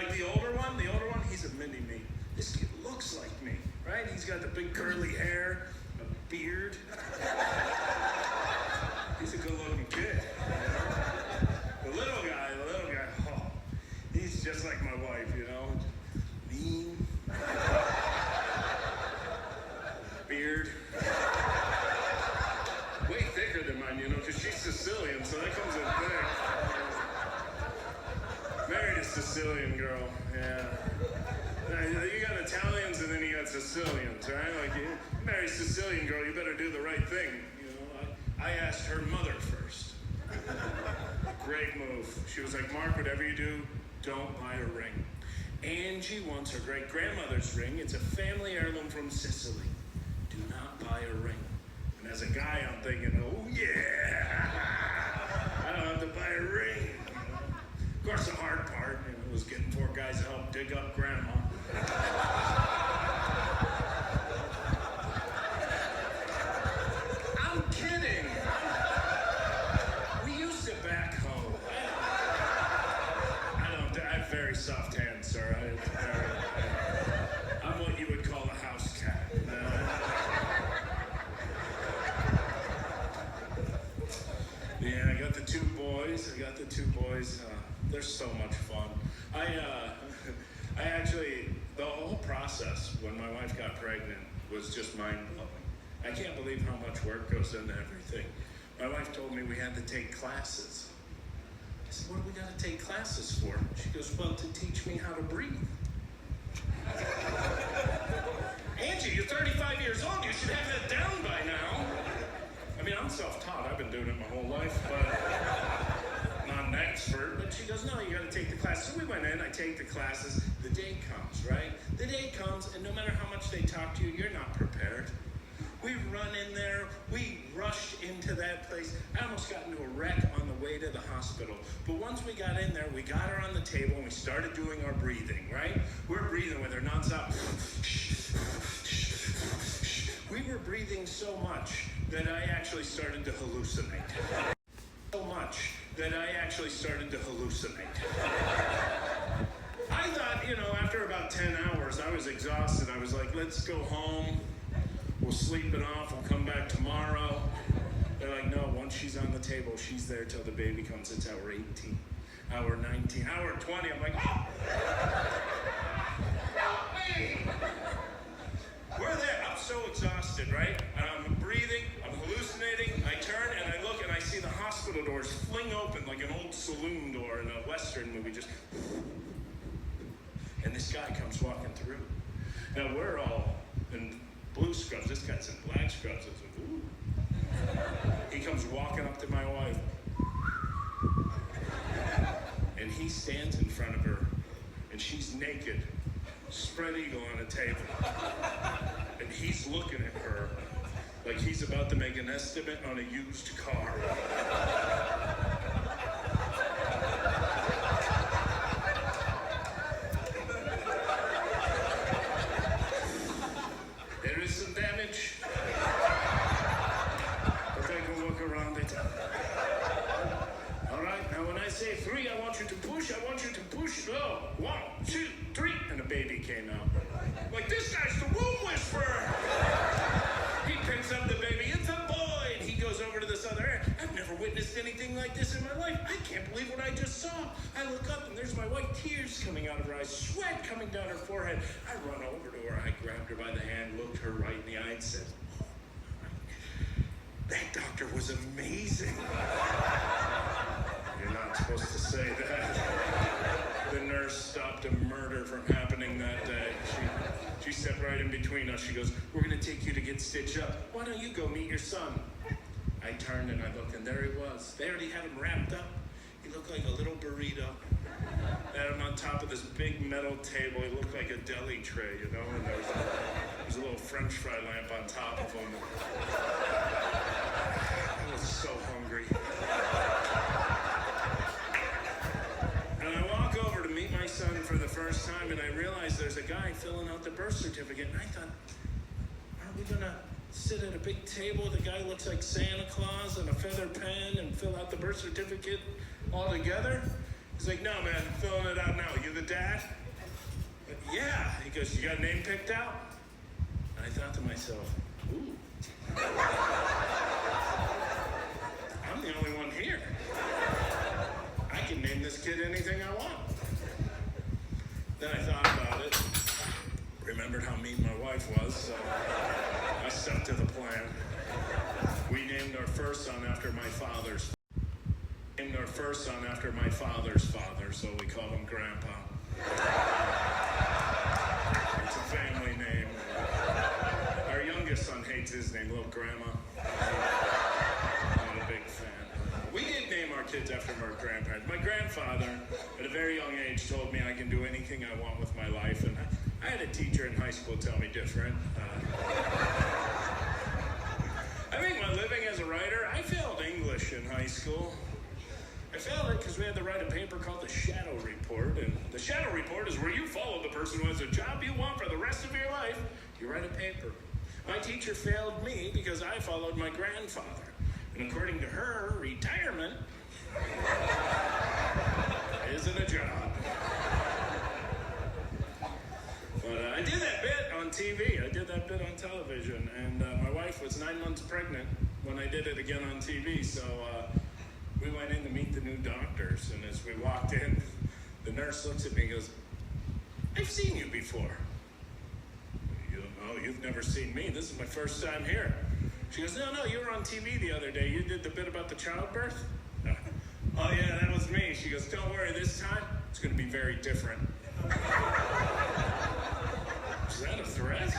Like the older one, he's a mini-me. This kid looks like me, right? He's got the big curly hair, a beard. He's a good-looking kid. The little guy, oh, he's just like my wife, you know? Lean. Beard. Way thicker than mine, you know, because she's Sicilian, so that comes in thick. Married a Sicilian girl, yeah. You got Italians and then you got Sicilians, right? Like, you marry a Sicilian girl, you better do the right thing, you know? I asked her mother first. Great move. She was like, Mark, whatever you do, don't buy a ring. Angie wants her great-grandmother's ring. It's a family heirloom from Sicily. Do not buy a ring. And as a guy, I'm thinking, oh, yeah! I don't have to buy a ring. You know? Of course, the hard part, you know, was getting 4 guys to help dig up Grandma. I'm kidding. We used to backhoe. I have very soft hands, sir. I'm what you would call a house cat. Yeah, I got the two boys. They're so much fun. I actually, the whole process when my wife got pregnant was just mind-blowing. I can't believe how much work goes into everything. My wife told me we had to take classes. I said, what do we got to take classes for? She goes, well, to teach me how to breathe. Angie, you're 35 years old. You should have that down by now. I mean, I'm self-taught. I've been doing it my whole life, but not an expert. But she goes, no, you got to take the class. So we went in. I take the classes. The day comes, right? The day comes, and no matter how much they talk to you, you're not prepared. We run in there. We rushed into that place. I almost got into a wreck on the way to the hospital. But once we got in there, we got her on the table, and we started doing our breathing, right? We're breathing with her nonstop. We were breathing so much that I actually started to hallucinate. I thought, you know, after about 10 hours, I was exhausted. I was like, let's go home. We'll sleep it off. We'll come back tomorrow. They're like, no, once she's on the table, she's there till the baby comes. It's hour 18, hour 19, hour 20. I'm like, oh! Help me! We're there. I'm so exhausted, right? I'm breathing. I'm hallucinating. I turn and I look and I see the hospital doors fling open like an old saloon door in a Western movie. Just, and this guy comes walking through. Now we're all in blue scrubs. This guy's in black scrubs. I was like, ooh. He comes walking up to my wife. And he stands in front of her. And she's naked. Spread eagle on a table. And he's looking at her like he's about to make an estimate on a used car. There is some damage, but I can work around it. All right, now when I say 3, I want you to push. I want you to push slow. 1, 2, 3, and a baby came out. Like, this guy's the womb whisperer. He picks up the baby. It's a boy, and he goes over to this other area. I've never witnessed anything like this in my life. I can't believe what I just saw. I look up, and there's my wife, tears coming out of her eyes, sweat coming down her forehead. I run over to her. I grabbed her by the hand, looked her right in the eye, and said, oh, that doctor was amazing. You're not supposed to say that. The nurse stopped a murder from happening that day. She stepped right in between us. She goes, we're going to take you to get stitched up. Why don't you go meet your son? I turned and I looked, and there he was. They already had him wrapped up. He looked like a little burrito. They had him on top of this big metal table. He looked like a deli tray, you know, and there was a little French fry lamp on top of him. I was so hungry. And I walk over to meet my son for the first time, and I realize there's a guy filling out the birth certificate. And I thought, aren't we going to sit at a big table? The guy looks like Santa Claus and a feather pen and fill out the birth certificate all together. He's like, no, man, I'm filling it out now. You the dad? Yeah. He goes, you got a name picked out? And I thought to myself, ooh. I'm the only one here. I can name this kid anything I want. Then I thought about it, remembered how mean my wife was, so I stuck to the plan. We named our first son after my father's father, so we called him Grandpa. It's a family name. Our youngest son hates his name, little Grandma. Not a big fan. We did name our kids after our grandparents. My grandfather, at a very young age, told me I can do anything I want with my life, and I had a teacher in high school tell me different. I make my living as a writer. I failed English in high school. I failed it because we had to write a paper called the Shadow Report, and the Shadow Report is where you follow the person who has a job you want for the rest of your life. You write a paper. My teacher failed me because I followed my grandfather. And according to her, retirement isn't a job. But I did that bit on TV. I did that bit on television. And my wife was 9 months pregnant when I did it again on TV. So we went in to meet the new doctors. And as we walked in, the nurse looks at me and goes, I've seen you before. You've never seen me. This is my first time here. She goes, no, you were on TV the other day. You did the bit about the childbirth? Oh, yeah, that was me. She goes, don't worry, this time, it's going to be very different. Is that a threat?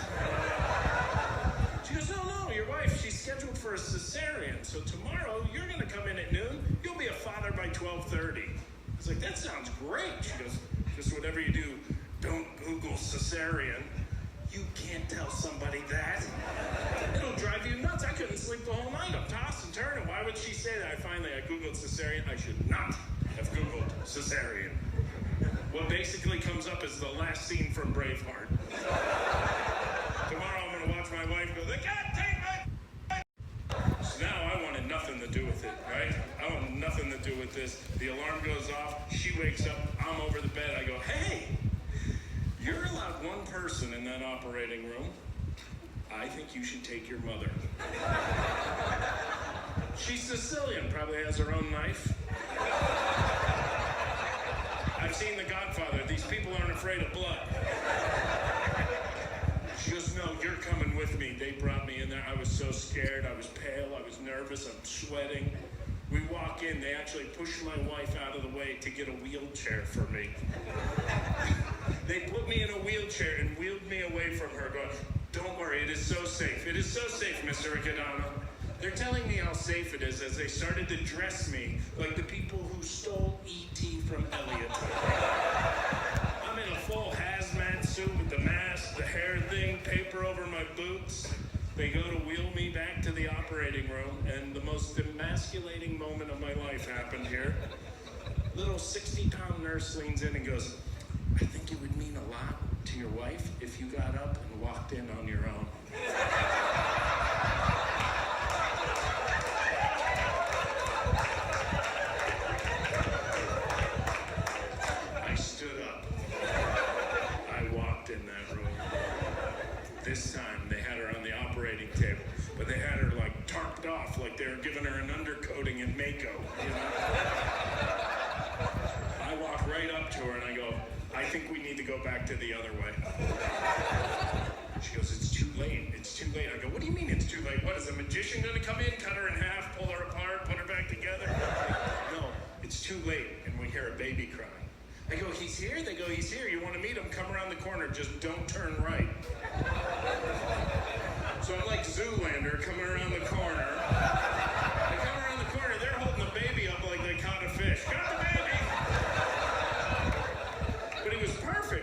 She goes, no, your wife, she's scheduled for a cesarean. So tomorrow, you're going to come in at noon. You'll be a father by 12:30. I was like, that sounds great. She goes, just whatever you do, don't Google cesarean. You can't tell somebody that. It'll drive you nuts. I couldn't sleep the whole night. I'm tossing and turning. Why would she say that? I Googled cesarean. I should not have Googled cesarean. What basically comes up is the last scene from Braveheart. Tomorrow I'm going to watch my wife go, they can't take my... So now I wanted nothing to do with it, right? I want nothing to do with this. The alarm goes off. She wakes up. I'm over the bed. I go, hey, you're allowed one person in that operating room. I think you should take your mother. She's Sicilian, probably has her own knife. I've seen The Godfather. These people aren't afraid of blood. She goes, no, you're coming with me. They brought me in there. I was so scared. I was pale. I was nervous. I'm sweating. We walk in. They actually push my wife out of the way to get a wheelchair for me. They put me in a wheelchair and wheeled me away from her, going, don't worry, it is so safe. It is so safe, Mr. Riccadonna. They're telling me how safe it is as they started to dress me like the people who stole E.T. from Elliot. I'm in a full hazmat suit with the mask, the hair thing, paper over my boots. They go to wheel me back to the operating room, and the most emasculating moment of my life happened here. Little 60-pound nurse leans in and goes, I think it would mean a lot to your wife if you got up and walked in on your own. I stood up. I walked in that room. This time they had her on the operating table, but they had her like tarped off, like they were giving her an undercoating in Mako, you know? I walk right up to her and I go, I think we need to go back to the other way. She goes, it's too late. It's too late. I go, what do you mean it's too late? What, is a magician going to come in, cut her in half, pull her apart, put her back together? No, it's too late. And we hear a baby crying. I go, he's here? They go, he's here. You want to meet him? Come around the corner. Just don't turn right. So I'm like Zoolander coming around the corner. I come around the corner. They're holding the baby up like they caught a fish. Got the baby!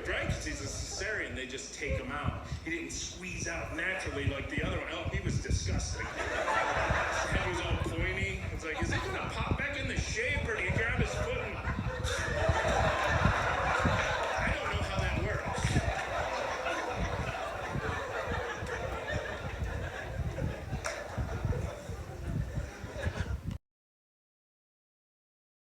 Right? Because he's a cesarean, they just take him out. He didn't squeeze out naturally like